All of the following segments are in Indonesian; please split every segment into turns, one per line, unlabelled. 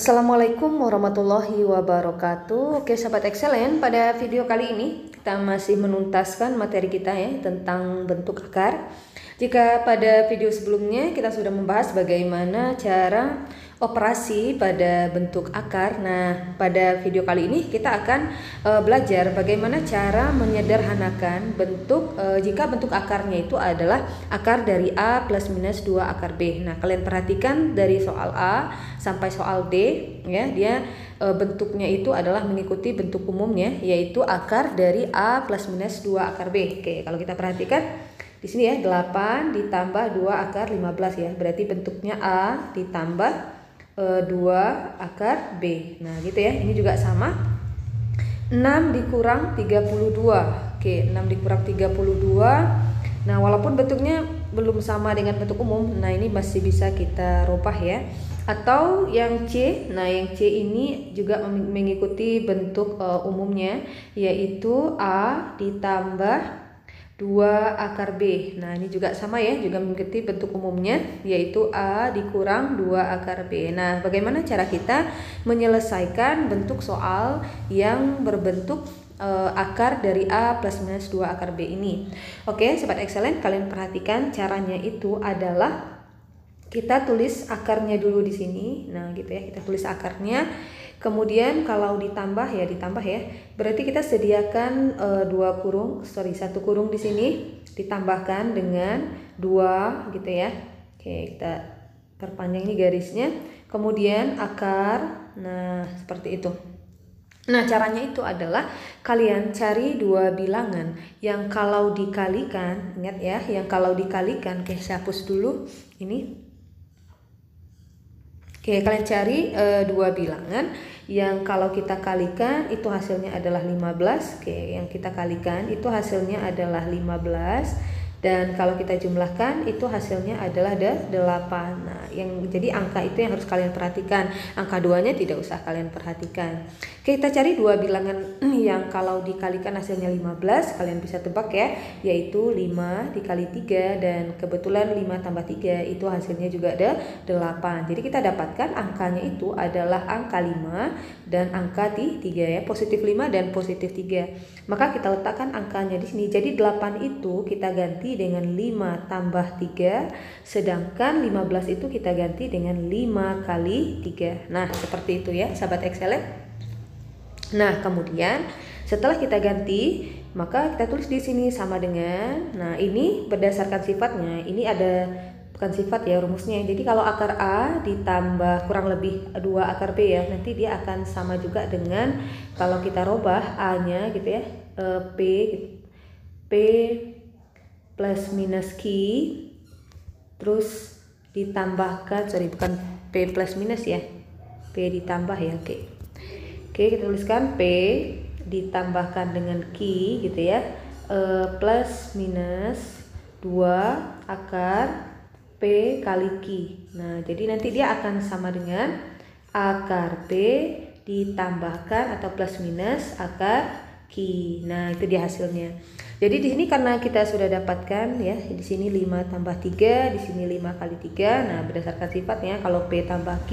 Assalamualaikum warahmatullahi wabarakatuh. Oke sahabat excellent, pada video kali ini kita masih menuntaskan materi kita ya tentang bentuk akar. Jika pada video sebelumnya kita sudah membahas bagaimana cara operasi pada bentuk akar. Nah, pada video kali ini kita akan belajar bagaimana cara menyederhanakan bentuk jika bentuk akarnya itu adalah akar dari A plus minus 2 akar B. Nah, kalian perhatikan dari soal A sampai soal D ya, dia bentuknya itu adalah mengikuti bentuk umumnya, yaitu akar dari A plus minus 2 akar B. Oke, kalau kita perhatikan di sini ya, 8 ditambah 2 akar 15 ya. Berarti bentuknya A ditambah 2 akar B. Nah, gitu ya. Ini juga sama. 6 dikurang 32. Oke, 6 dikurang 32. Nah, walaupun bentuknya belum sama dengan bentuk umum, nah ini masih bisa kita rubah ya. Atau yang C, nah yang C ini juga mengikuti bentuk umumnya, yaitu A ditambah 2 akar B. Nah, ini juga sama ya, juga mengikuti bentuk umumnya, yaitu A dikurang 2 akar B. Nah, bagaimana cara kita menyelesaikan bentuk soal yang berbentuk akar dari A plus minus 2 akar B ini? Oke, sobat excellent, kalian perhatikan caranya itu adalah kita tulis akarnya dulu di sini. Nah, gitu ya, kita tulis akarnya. Kemudian kalau ditambah ya, berarti kita sediakan 1 kurung di sini ditambahkan dengan 2 gitu ya. Oke, kita perpanjang ini garisnya. Kemudian akar, nah seperti itu. Nah, caranya itu adalah kalian cari 2 bilangan yang kalau dikalikan, ingat ya, yang kalau dikalikan, oke saya hapus dulu ini. Oke, kalian cari 2 bilangan yang kalau kita kalikan itu hasilnya adalah 15. Oke, yang kita kalikan itu hasilnya adalah 15. Dan kalau kita jumlahkan itu hasilnya adalah 8. Nah, jadi angka itu yang harus kalian perhatikan. Angka 2-nya tidak usah kalian perhatikan. Oke, kita cari 2 bilangan yang kalau dikalikan hasilnya 15. Kalian bisa tebak ya, yaitu 5 dikali 3, dan kebetulan 5 tambah 3 itu hasilnya juga ada 8. Jadi kita dapatkan angkanya itu adalah angka 5 dan angka 3 ya, positif 5 dan positif 3. Maka kita letakkan angkanya di sini. Jadi 8 itu kita ganti dengan 5 tambah 3, sedangkan 15 itu kita ganti dengan 5 kali 3. Nah, seperti itu ya, sahabat excellent. Nah, kemudian setelah kita ganti, maka kita tulis di sini sama dengan, nah ini berdasarkan sifatnya, ini ada bukan sifat ya, rumusnya. Jadi kalau akar A ditambah kurang lebih 2 akar B ya, nanti dia akan sama juga dengan kalau kita robah A-nya gitu ya, P plus minus Q, terus ditambahkan, bukan P plus minus ya, P ditambah ya. Oke, kita tuliskan P ditambahkan dengan Q gitu ya, plus minus 2 akar P kali Q. Nah, jadi nanti dia akan sama dengan akar P ditambahkan atau plus minus akar Q. Nah, itu dia hasilnya. Jadi di sini karena kita sudah dapatkan ya, di sini 5 tambah 3, di sini 5 kali 3. Nah, berdasarkan sifatnya kalau P tambah Q,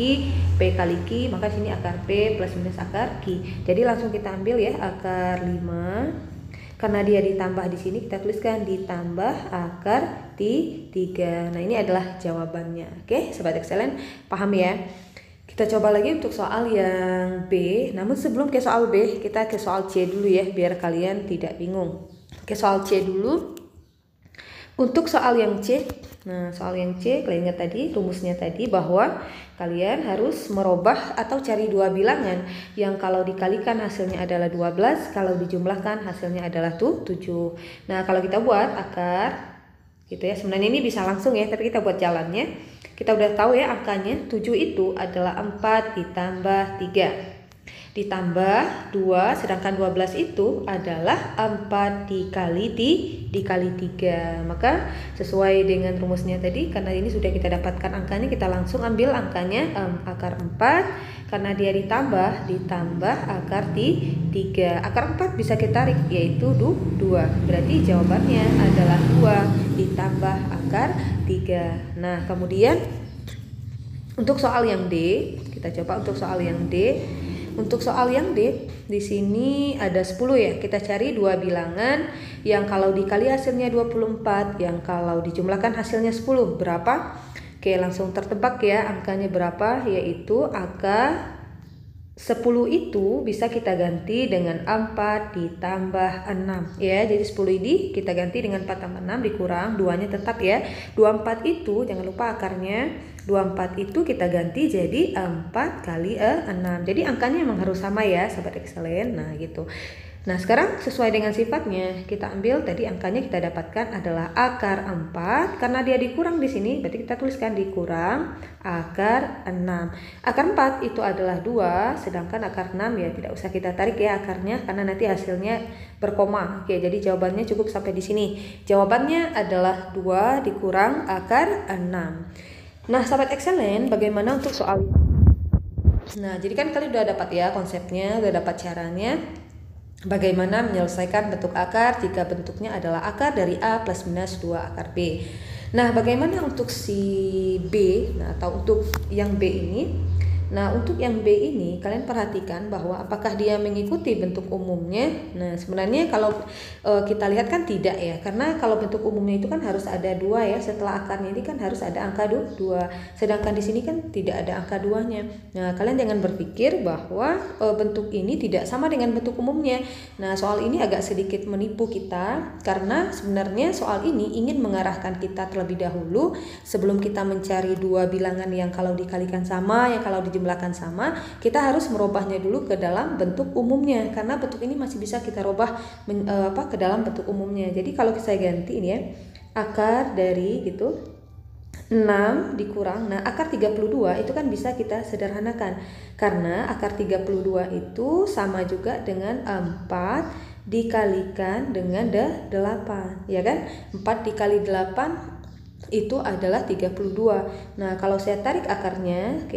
P kali Q, maka sini akar P plus minus akar Q. Jadi langsung kita ambil ya akar 5. Karena dia ditambah di sini, kita tuliskan ditambah akar 3. Nah, ini adalah jawabannya. Oke, sobat excellent, paham ya? Kita coba lagi untuk soal yang B. Namun sebelum ke soal B, kita ke soal C dulu ya, biar kalian tidak bingung. Oke, soal C dulu. Untuk soal yang C, nah soal yang C, kalian ingat tadi rumusnya tadi bahwa kalian harus merubah atau cari 2 bilangan yang kalau dikalikan hasilnya adalah 12, kalau dijumlahkan hasilnya adalah 7. Nah, kalau kita buat akar gitu ya, sebenarnya ini bisa langsung ya, tapi kita buat jalannya. Kita udah tahu ya angkanya, 7 itu adalah 4 ditambah 3 ditambah 2, sedangkan 12 itu adalah 4 dikali 3. Maka sesuai dengan rumusnya tadi, karena ini sudah kita dapatkan angkanya, kita langsung ambil angkanya akar 4. Karena dia ditambah akar 3. Akar 4 bisa kita tarik, yaitu 2. Berarti jawabannya adalah 2 ditambah akar 3. Nah, kemudian untuk soal yang D, Kita coba untuk soal yang D. Untuk soal yang D, di sini ada 10 ya. Kita cari dua bilangan yang kalau dikali hasilnya 24, yang kalau dijumlahkan hasilnya 10. Berapa? Oke, langsung tertebak ya angkanya berapa, yaitu angka 10 itu bisa kita ganti dengan 4 ditambah 6 ya. Jadi 10 ini kita ganti dengan 4 tambah 6 dikurang 2-nya tetap ya. 24 itu jangan lupa akarnya. 24 itu kita ganti jadi 4 kali 6. Jadi angkanya memang harus sama ya Sobat Excellent. Nah gitu. Nah sekarang sesuai dengan sifatnya kita ambil tadi angkanya kita dapatkan adalah akar 4. Karena dia dikurang di sini berarti kita tuliskan dikurang akar 6. Akar 4 itu adalah 2, sedangkan akar 6 ya tidak usah kita tarik ya akarnya karena nanti hasilnya berkoma. Oke, jadi jawabannya cukup sampai di sini. Jawabannya adalah 2 dikurang akar 6. Nah Sobat Excellent, bagaimana untuk soal ini? Nah jadi kan kalian udah dapat ya konsepnya, udah dapat caranya. Bagaimana menyelesaikan bentuk akar jika bentuknya adalah akar dari A plus minus 2 akar B. Nah bagaimana untuk si B, nah, atau untuk yang B ini. Nah untuk yang B ini kalian perhatikan bahwa apakah dia mengikuti bentuk umumnya. Nah sebenarnya kalau kita lihat kan tidak ya, karena kalau bentuk umumnya itu kan harus ada 2 ya, setelah akarnya ini kan harus ada angka 2, sedangkan di sini kan tidak ada angka 2-nya. Nah kalian jangan berpikir bahwa bentuk ini tidak sama dengan bentuk umumnya. Nah soal ini agak sedikit menipu kita, karena sebenarnya soal ini ingin mengarahkan kita terlebih dahulu sebelum kita mencari dua bilangan yang kalau dikalikan sama, yang kalau dijumlahkan sama, kita harus merubahnya dulu ke dalam bentuk umumnya, karena bentuk ini masih bisa kita rubah ke dalam bentuk umumnya. Jadi kalau saya ganti ini ya, akar dari gitu 6 dikurang, nah akar 32 itu kan bisa kita sederhanakan, karena akar 32 itu sama juga dengan 4 dikalikan dengan 8 ya kan. 4 dikali 8 itu adalah 32. Nah kalau saya tarik akarnya,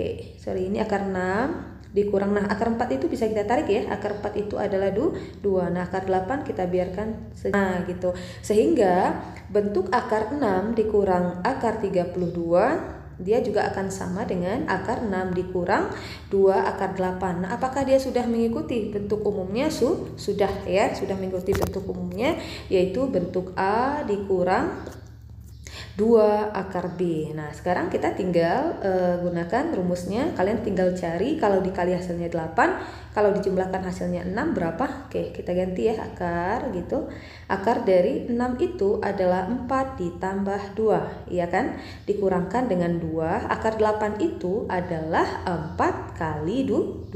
ini akar 6 dikurang, nah akar 4 itu bisa kita tarik ya, akar 4 itu adalah 2, nah akar 8 kita biarkan nah gitu, sehingga bentuk akar 6 dikurang akar 32 dia juga akan sama dengan akar 6 dikurang 2 akar 8. Nah apakah dia sudah mengikuti bentuk umumnya? Sudah ya, sudah mengikuti bentuk umumnya, yaitu bentuk A dikurang 2 akar B. Nah sekarang kita tinggal gunakan rumusnya. Kalian tinggal cari kalau dikali hasilnya 8, kalau dijumlahkan hasilnya 6 berapa? Oke, kita ganti ya akar gitu. Akar dari 6 itu adalah 4 ditambah 2, iya kan? Dikurangkan dengan 2. Akar 8 itu adalah 4 kali 2.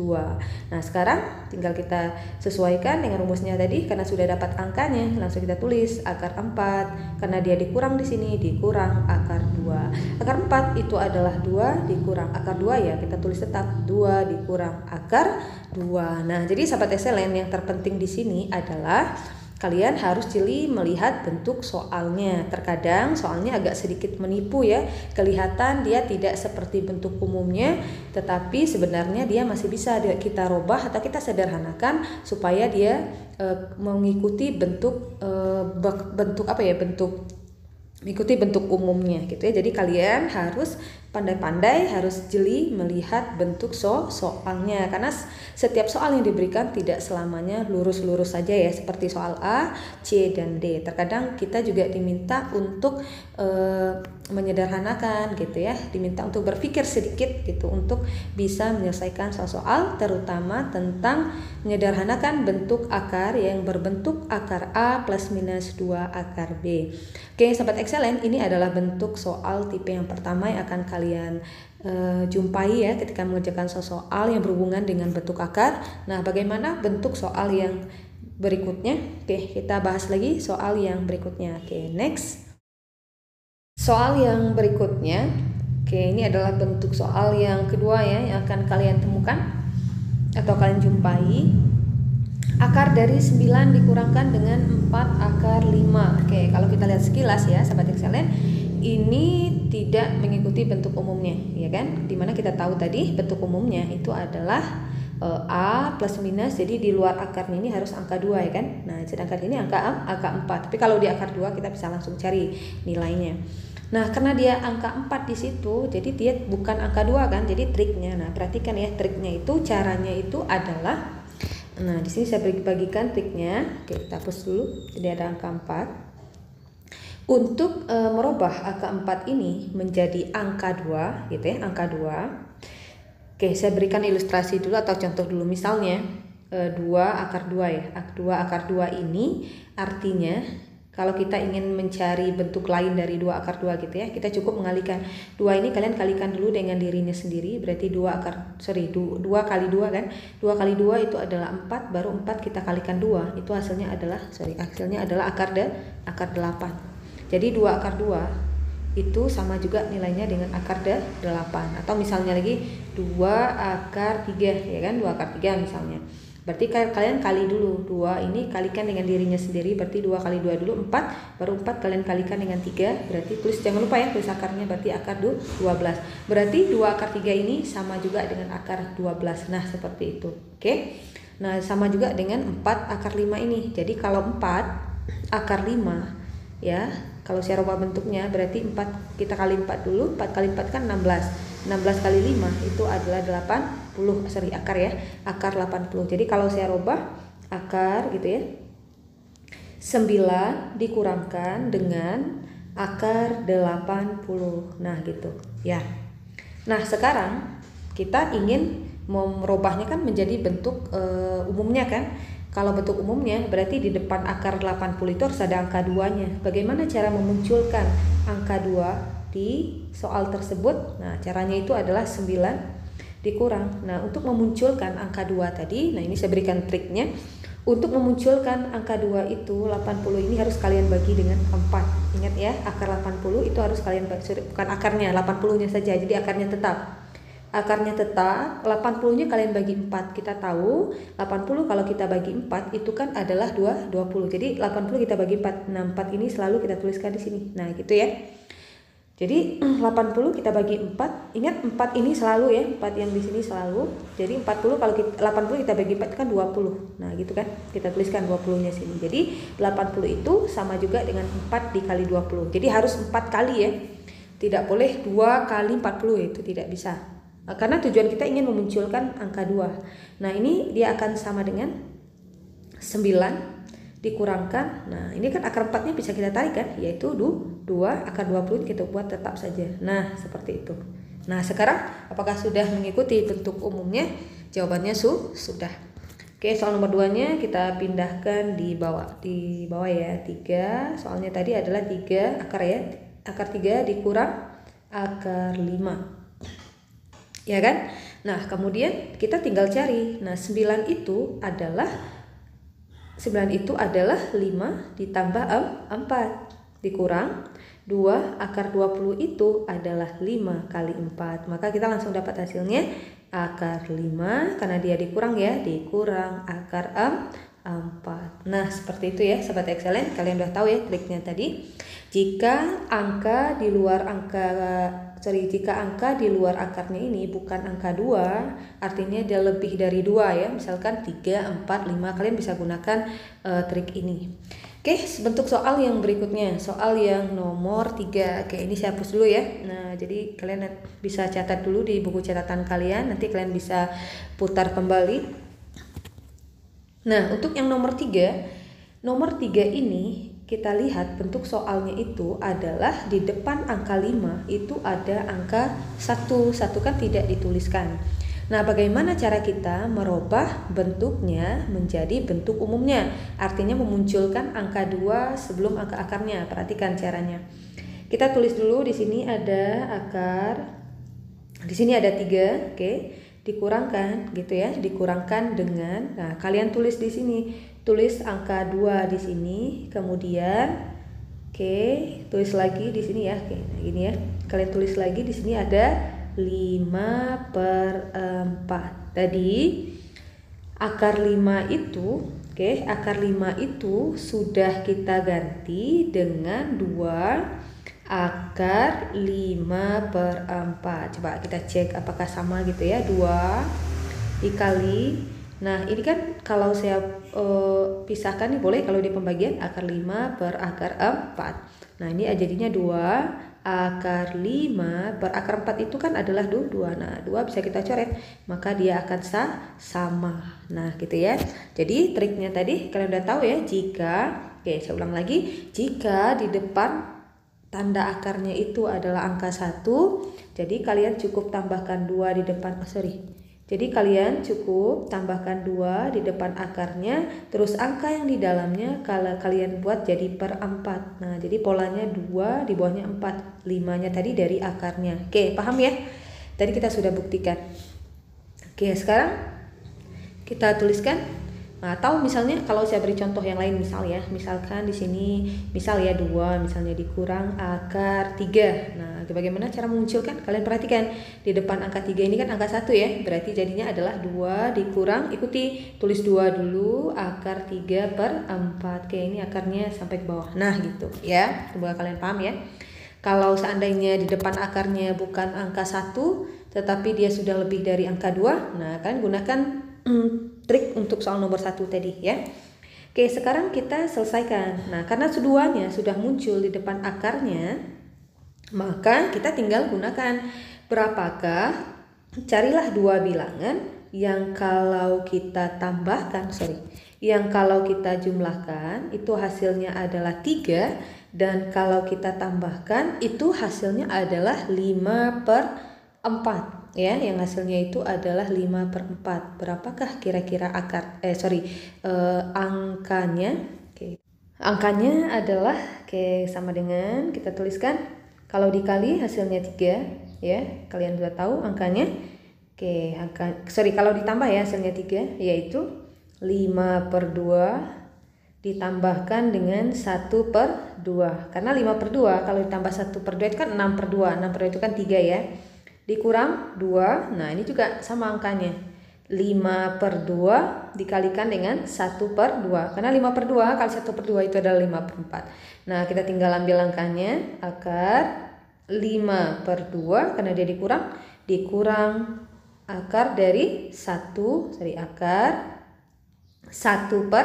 Nah sekarang tinggal kita sesuaikan dengan rumusnya tadi, karena sudah dapat angkanya langsung kita tulis akar 4, karena dia dikurang di sini dikurang akar 2. Akar 4 itu adalah 2 dikurang akar 2 ya, kita tulis tetap 2 dikurang akar 2. Nah jadi sahabat excellent, yang terpenting di sini adalah kalian harus jeli melihat bentuk soalnya. Terkadang soalnya agak sedikit menipu ya, kelihatan dia tidak seperti bentuk umumnya, tetapi sebenarnya dia masih bisa kita robah atau kita sederhanakan supaya dia mengikuti bentuk mengikuti bentuk umumnya gitu ya. Jadi kalian harus pandai-pandai, harus jeli melihat bentuk soalnya, karena setiap soal yang diberikan tidak selamanya lurus-lurus saja ya, seperti soal A, C, dan D. Terkadang kita juga diminta untuk menyederhanakan gitu ya, diminta untuk berpikir sedikit gitu untuk bisa menyelesaikan soal-soal, terutama tentang menyederhanakan bentuk akar yang berbentuk akar A plus minus 2 akar B. Oke sahabat excellent, ini adalah bentuk soal tipe yang pertama yang akan kalian jumpai ya ketika mengerjakan soal yang berhubungan dengan bentuk akar. Nah bagaimana bentuk soal yang berikutnya? Oke, kita bahas lagi soal yang berikutnya. Oke, next. Soal yang berikutnya, oke, ini adalah bentuk soal yang kedua ya yang akan kalian temukan atau kalian jumpai. Akar dari 9 dikurangkan dengan 4 akar 5. Oke, kalau kita lihat sekilas ya sahabat excellent, ini tidak mengikuti bentuk umumnya ya kan, dimana kita tahu tadi bentuk umumnya itu adalah A plus minus, jadi di luar akarnya ini harus angka 2 ya kan. Nah sedangkan ini angka 4, tapi kalau di akar 2 kita bisa langsung cari nilainya. Nah, karena dia angka 4 di situ, jadi dia bukan angka 2 kan? Jadi triknya. Nah, perhatikan ya, triknya itu caranya itu adalah, nah di sini saya bagikan triknya. Oke, kita hapus dulu. Jadi ada angka 4. Untuk merubah angka 4 ini menjadi angka 2 gitu ya, angka 2. Oke, saya berikan ilustrasi dulu atau contoh dulu. Misalnya 2 akar 2 ya. 2 akar 2 ini artinya kalau kita ingin mencari bentuk lain dari 2 akar 2 gitu ya, kita cukup mengalihkan 2 ini, kalian kalikan dulu dengan dirinya sendiri, berarti 2 kali 2 kan, 2 kali 2 itu adalah 4, baru 4 kita kalikan 2, itu hasilnya adalah akar 8. Jadi 2 akar 2 itu sama juga nilainya dengan akar 8, atau misalnya lagi 2 akar 3 ya kan, 2 akar 3 misalnya. Berarti kalian kali dulu 2 ini, kalikan dengan dirinya sendiri, berarti 2 kali 2 dulu 4, baru 4 kalian kalikan dengan 3, berarti tulis, jangan lupa ya tulis akarnya, berarti akar 12. Berarti 2 akar 3 ini sama juga dengan akar 12. Nah, seperti itu. Oke. Nah, sama juga dengan 4 akar 5 ini. Jadi kalau 4 akar 5 ya, kalau saya rubah bentuknya berarti 4 kita kali 4 dulu, 4 kali 4 kan 16. 16 kali 5 itu adalah 80, akar ya, akar 80. Jadi kalau saya rubah akar gitu ya, 9 dikurangkan dengan akar 80. Nah gitu ya. Nah sekarang kita ingin merubahnya kan menjadi bentuk umumnya kan. Kalau bentuk umumnya berarti di depan akar 80 itu harus ada angka 2-nya. Bagaimana cara memunculkan angka 2 di soal tersebut? Nah, caranya itu adalah 9 dikurang. Nah, untuk memunculkan angka 2 tadi, nah ini saya berikan triknya. Untuk memunculkan angka 2 itu 80 ini harus kalian bagi dengan 4. Ingat ya, akar 80 itu harus kalian bagi, bukan akarnya, 80-nya saja. Jadi akarnya tetap. Akarnya tetap, 80-nya kalian bagi 4. Kita tahu 80 kalau kita bagi 4 itu kan adalah 20. Jadi 80 kita bagi 4. Nah, 4 ini selalu kita tuliskan di sini. Nah, gitu ya. Jadi 80 kita bagi 4. Ingat 4 ini selalu ya, 4 yang di sini selalu. Jadi 40 kalau 80 kita bagi 4 kan 20. Nah, gitu kan. Kita tuliskan 20-nya sini. Jadi 80 itu sama juga dengan 4 dikali 20. Jadi harus 4 kali ya. Tidak boleh 2 kali 40, itu tidak bisa. Karena tujuan kita ingin memunculkan angka 2. Nah, ini dia akan sama dengan 9 dikurangkan. Nah, ini kan akar 4-nya bisa kita tarik kan, yaitu 2 akar 20 kita buat tetap saja. Nah, seperti itu. Nah, sekarang apakah sudah mengikuti bentuk umumnya? Jawabannya sudah. Oke, soal nomor 2-nya kita pindahkan di bawah ya, 3. Soalnya tadi adalah 3 akar ya. Akar 3 dikurang akar 5. Ya kan? Nah, kemudian kita tinggal cari. Nah, 9 itu adalah 5 ditambah 4 dikurang 2 akar 20 itu adalah 5 kali 4. Maka kita langsung dapat hasilnya akar 5, karena dia dikurang ya, dikurang akar 4. Nah, seperti itu ya Sobat Excellent. Kalian udah tahu ya triknya tadi. Jika angka di luar akarnya ini bukan angka 2, artinya dia lebih dari 2 ya. Misalkan 3, 4, 5, kalian bisa gunakan trik ini. Oke, bentuk soal yang berikutnya, soal yang nomor 3. Oke, ini saya hapus dulu ya. Nah, jadi kalian bisa catat dulu di buku catatan kalian, nanti kalian bisa putar kembali. Nah, untuk yang nomor 3 ini kita lihat bentuk soalnya itu adalah di depan angka 5 itu ada angka 1 kan tidak dituliskan. Nah, bagaimana cara kita merubah bentuknya menjadi bentuk umumnya? Artinya memunculkan angka 2 sebelum angka akarnya. Perhatikan caranya. Kita tulis dulu, di sini ada akar, di sini ada 3, oke. Dikurangkan gitu ya, dikurangkan dengan, nah kalian tulis di sini. Tulis angka 2 di sini, kemudian tulis lagi di sini ya. Oke, nah gini ya. Kalian tulis lagi di sini ada 5/4. Tadi akar 5 itu, akar 5 itu sudah kita ganti dengan 2 akar 5/4. Coba kita cek apakah sama gitu ya. 2 dikali, nah ini kan kalau saya pisahkan nih boleh kalau di pembagian akar 5 per akar 4. Nah ini jadinya 2 akar 5 per akar 4 itu kan adalah 2. Nah 2 bisa kita coret, maka dia akan sama. Nah gitu ya. Jadi triknya tadi kalian udah tahu ya, jika, oke saya ulang lagi, jika di depan tanda akarnya itu adalah angka 1, jadi kalian cukup tambahkan 2 di depan, jadi kalian cukup tambahkan 2 di depan akarnya, terus angka yang di dalamnya kalau kalian buat jadi per 4. Nah, jadi polanya 2 di bawahnya 4. 5-nya tadi dari akarnya. Oke, paham ya? Tadi kita sudah buktikan. Oke, sekarang kita tuliskan. Nah, atau misalnya kalau saya beri contoh yang lain, misalkan di sini misal ya 2 misalnya dikurang akar 3. Nah, bagaimana cara memunculkan? Kalian perhatikan di depan angka 3 ini kan angka 1 ya, berarti jadinya adalah 2 dikurang, ikuti tulis 2 dulu, akar 3 per 4. Oke, ini akarnya sampai ke bawah. Nah gitu ya, semoga kalian paham ya. Kalau seandainya di depan akarnya bukan angka 1 tetapi dia sudah lebih dari angka 2, nah kalian gunakan trik untuk soal nomor 1 tadi ya. Oke, sekarang kita selesaikan. Nah, karena keduanya sudah muncul di depan akarnya, maka kita tinggal gunakan berapakah, carilah 2 bilangan yang kalau kita tambahkan, yang kalau kita jumlahkan itu hasilnya adalah 3, dan kalau kita tambahkan itu hasilnya adalah 5 per 4 ya, yang hasilnya itu adalah 5 per 4. Berapakah kira-kira angkanya? Oke. Angkanya adalah sama dengan kita tuliskan, kalau dikali hasilnya 3 ya, kalian sudah tahu angkanya. Oke, kalau ditambah ya hasilnya 3, yaitu 5 per 2 ditambahkan dengan 1 per 2. Karena 5 per 2 kalau ditambah 1 per 2 itu kan 6 per 2. 6 per 2 itu kan 3 ya. Dikurang 2, nah ini juga sama angkanya. 5 per 2 dikalikan dengan 1 per 2. Karena 5 per 2 kali 1 per 2 itu adalah 5 per 4. Nah kita tinggal ambil angkanya, akar 5 per 2 karena dia dikurang akar dari 1 per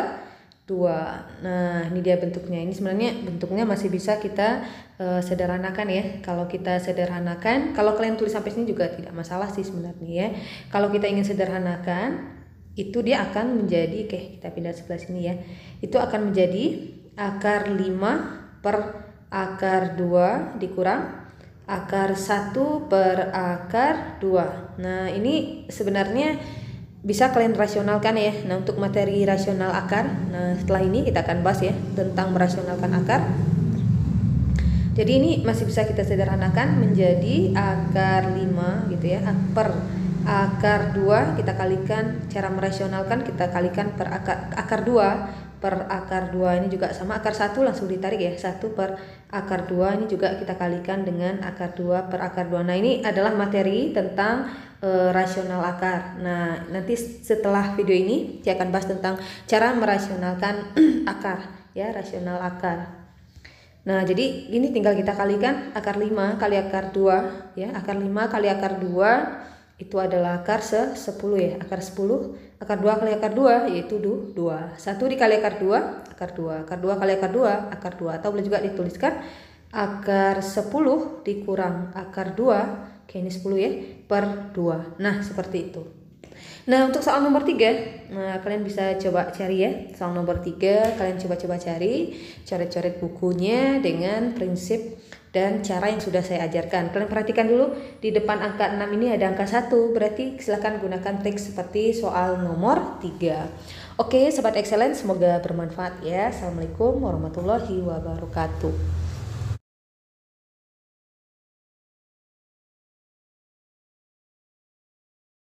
2. Nah ini dia bentuknya. Ini sebenarnya bentuknya masih bisa kita sederhanakan ya. Kalau kita sederhanakan, kalau kalian tulis sampai sini juga tidak masalah sih sebenarnya ya. Kalau kita ingin sederhanakan, itu dia akan menjadi, kita pindah sebelah sini ya, itu akan menjadi akar 5 per akar 2 dikurang akar 1 per akar 2. Nah ini sebenarnya bisa kalian rasionalkan ya. Nah untuk materi rasional akar, nah setelah ini kita akan bahas ya tentang merasionalkan akar. Jadi ini masih bisa kita sederhanakan menjadi akar 5 gitu ya, per akar 2 kita kalikan, cara merasionalkan kita kalikan per akar 2 per akar 2 ini juga sama akar 1 langsung ditarik ya, 1 per akar 2 ini juga kita kalikan dengan akar 2 per akar 2. Nah ini adalah materi tentang rasional akar. Nah nanti setelah video ini saya akan bahas tentang cara merasionalkan akar ya, rasional akar. Nah jadi ini tinggal kita kalikan akar 5 kali akar 2 ya, akar 5 kali akar 2 itu adalah akar 10 ya, akar 10, akar 2 kali akar 2 yaitu 2, 1 dikali akar 2, akar 2, akar 2 kali akar 2, akar 2, atau boleh juga dituliskan akar 10 dikurang akar 2, ini 10 ya, per 2. Nah seperti itu. Nah untuk soal nomor 3, nah kalian bisa coba cari ya, soal nomor 3 kalian coba cari, coret-coret bukunya dengan prinsip dan cara yang sudah saya ajarkan. Kalian perhatikan dulu di depan angka 6 ini ada angka 1, berarti silahkan gunakan trik seperti soal nomor 3. Oke Sobat Excellence, semoga bermanfaat ya. Assalamualaikum warahmatullahi wabarakatuh.